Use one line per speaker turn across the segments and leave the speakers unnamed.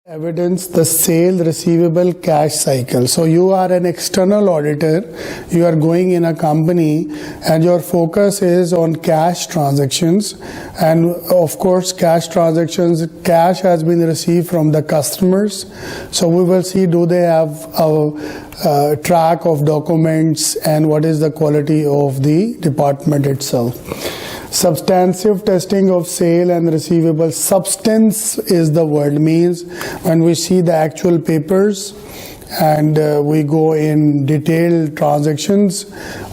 Evidence the sale receivable cash cycle. So you are an external auditor, you are going in a company and your focus is on cash transactions, and of course cash has been received from the customers. So we will see, do they have a track of documents and what is the quality of the department itself. Substantive testing of sale and receivable. Substance is the word, means when we see the actual papers and we go in detailed transactions,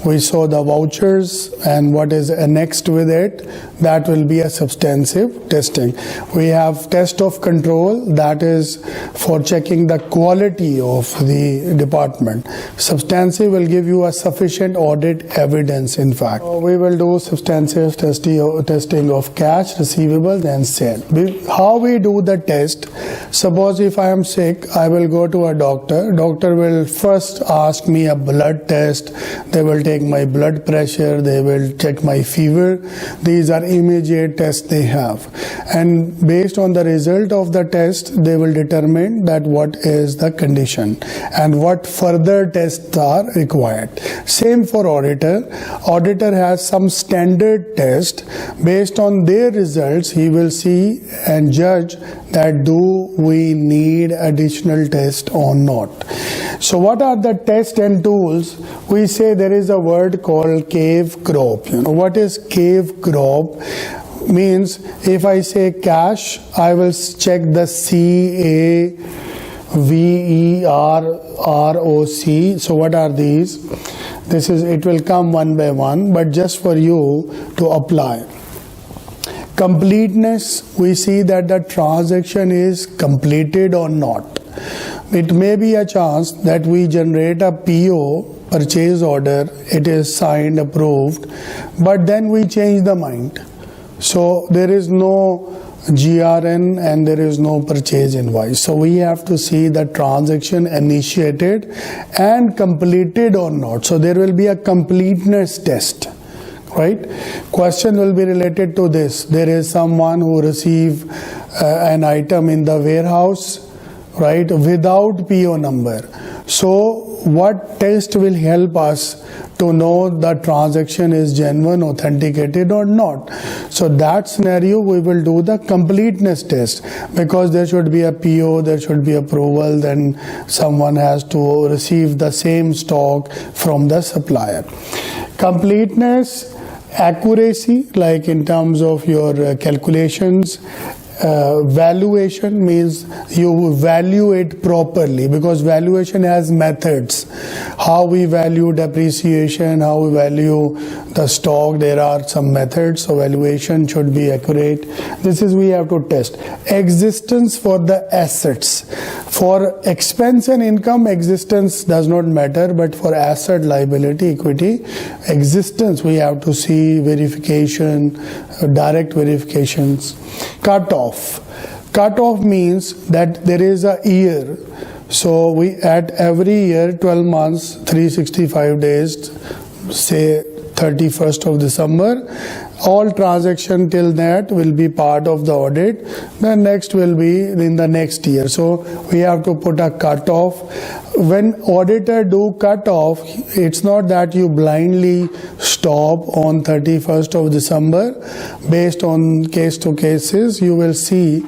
we saw the vouchers and what is annexed with it, that will be a substantive testing. We have test of control, that is for checking the quality of the department. Substantive will give you a sufficient audit evidence, in fact. So we will do substantive testing of cash, receivables and sale. How we do the test? Suppose if I am sick, I will go to a doctor. Doctor will first ask me a blood test. They will take my blood pressure, they will check my fever. These are immediate tests they have, and based on the result of the test they will determine that what is the condition and what further tests are required. Same for auditor. Auditor has some standard test. Based on their results he will see and judge that do we need additional test or not. So what are the tests and tools? We say there is a word called cave crop. What is cave crop? Means if I say cash, I will check the CAVERROC. So what are these? It will come one by one, but just for you to apply. Completeness, we see that the transaction is completed or not. It may be a chance that we generate a PO, purchase order, it is signed, approved, but then we change the mind. So there is no GRN and there is no purchase invoice. So we have to see the transaction initiated and completed or not. So there will be a completeness test. Right? Question will be related to this. There is someone who receive an item in the warehouse, right, without PO number. So what test will help us to know the transaction is genuine, authenticated or not? So that scenario we will do the completeness test, because there should be a PO, there should be approval, then someone has to receive the same stock from the supplier. Completeness, accuracy, like in terms of your calculations. Valuation means you value it properly, because valuation has methods. How we value depreciation, how we value the stock, there are some methods. So valuation should be accurate. This is we have to test. Existence for the assets. For expense and income, existence does not matter, but for asset, liability, equity, existence we have to see, verification, direct verifications. Cutoff. Cutoff means that there is a year. So we at every year, 12 months, 365 days, say 31st of December, all transaction till that will be part of the audit. The next will be in the next year. So we have to put a cutoff. When auditor do cutoff, it's not that you blindly stop on 31st of December. Based on case to cases, you will see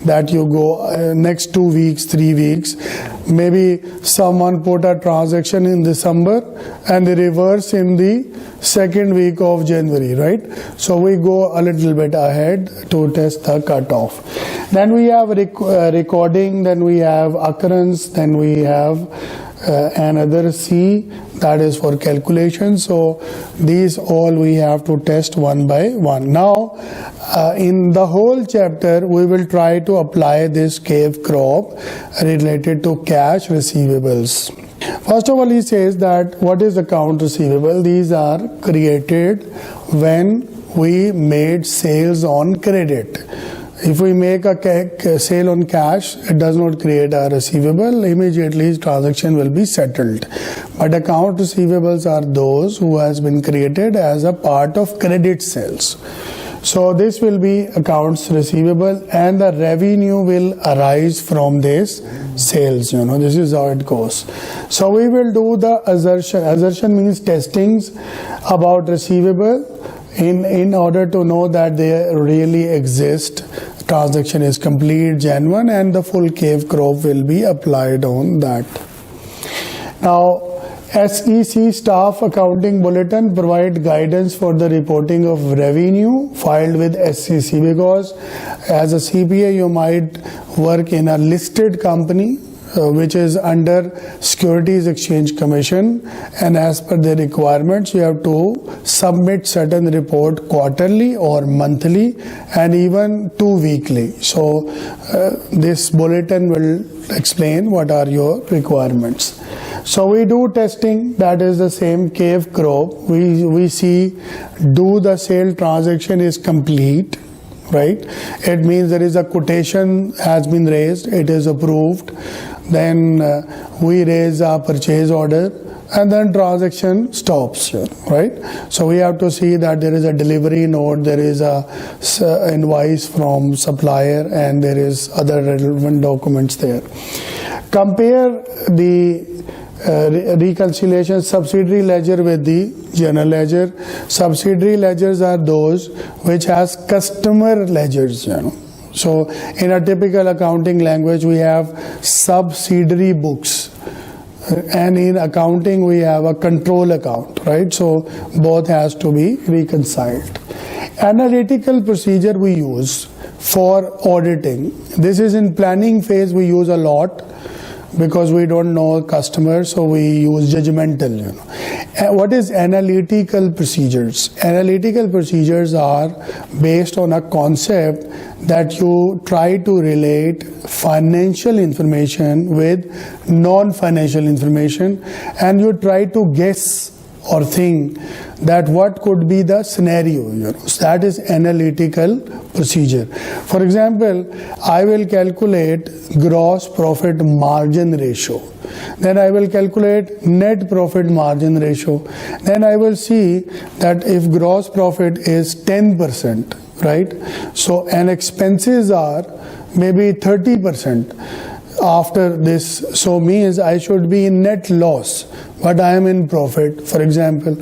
that you go next 2 weeks, 3 weeks. Maybe someone put a transaction in December and they reverse in the second week of January, right? So we go a little bit ahead to test the cutoff. Then we have recording, then we have occurrence, then we have another C, that is for calculation. So these all we have to test one by one. Now in the whole chapter we will try to apply this cave crop related to cash receivables. First of all, he says that what is account receivable? These are created when we made sales on credit. If we make a sale on cash, it does not create a receivable. Immediately transaction will be settled. But account receivables are those who has been created as a part of credit sales. So this will be accounts receivable, and the revenue will arise from this sales. This is how it goes. So we will do the assertion. Assertion means testings about receivable in order to know that they really exist, transaction is complete, genuine, and the full cave crop will be applied on that. Now, SEC Staff Accounting Bulletin provide guidance for the reporting of revenue filed with SEC, because as a CPA you might work in a listed company which is under Securities Exchange Commission, and as per the requirements you have to submit certain report quarterly or monthly and even 2 weekly. So this bulletin will explain what are your requirements. So we do testing, that is the same cave crop. We see do the sale transaction is complete, right? It means there is a quotation has been raised, it is approved. Then we raise a purchase order, and then transaction stops, right? So we have to see that there is a delivery note, there is a invoice from supplier, and there is other relevant documents there. Compare the reconciliation subsidiary ledger with the general ledger. Subsidiary ledgers are those which has customer ledgers, So in a typical accounting language we have subsidiary books, and in accounting we have a control account, right? So both has to be reconciled. Analytical procedure we use for auditing. This is in planning phase we use a lot, because we don't know customers, so we use judgmental. What is analytical procedures? Analytical procedures are based on a concept that you try to relate financial information with non-financial information, and you try to guess or think that what could be the scenario. So that is analytical procedure. For example, I will calculate gross profit margin ratio. Then I will calculate net profit margin ratio. Then I will see that if gross profit is 10%, right? So and expenses are maybe 30%. After this, so means I should be in net loss, but I am in profit, for example.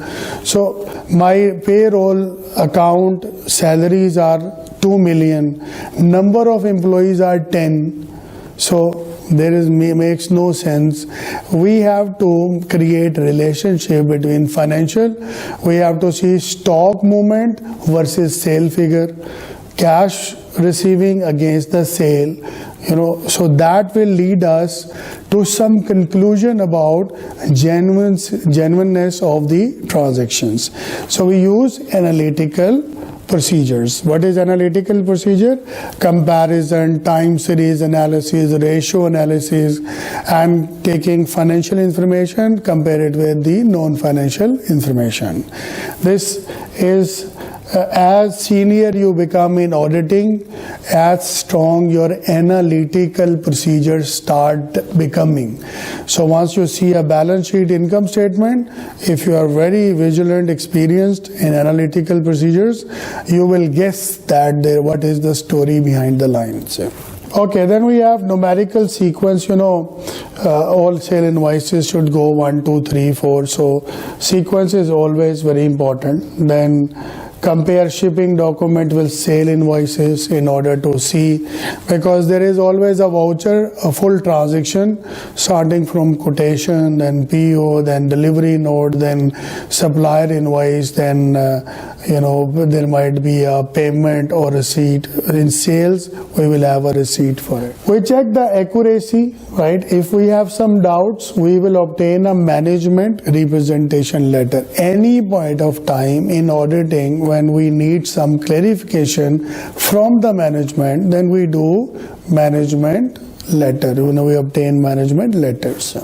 So my payroll account salaries are 2 million, number of employees are 10, so there is makes no sense. We have to create relationship between financial, we have to see stock movement versus sale figure, cash receiving against the sale, so that will lead us to some conclusion about genuineness of the transactions. So we use analytical procedures. What is analytical procedure? Comparison, time series analysis, ratio analysis, and taking financial information, compare it with the non-financial information. This is as senior you become in auditing, as strong your analytical procedures start becoming. So once you see a balance sheet, income statement, if you are very vigilant, experienced in analytical procedures, you will guess that what is the story behind the lines. Okay, then we have numerical sequence. All sale invoices should go 1, 2, 3, 4. So sequence is always very important. Then compare shipping document with sale invoices in order to see, because there is always a voucher, a full transaction starting from quotation, then PO, then delivery note, then supplier invoice, then there might be a payment or receipt. In sales we will have a receipt for it. We check the accuracy, right? If we have some doubts, we will obtain a management representation letter. Any point of time in auditing, when we need some clarification from the management, then we do management letter. We obtain management letters.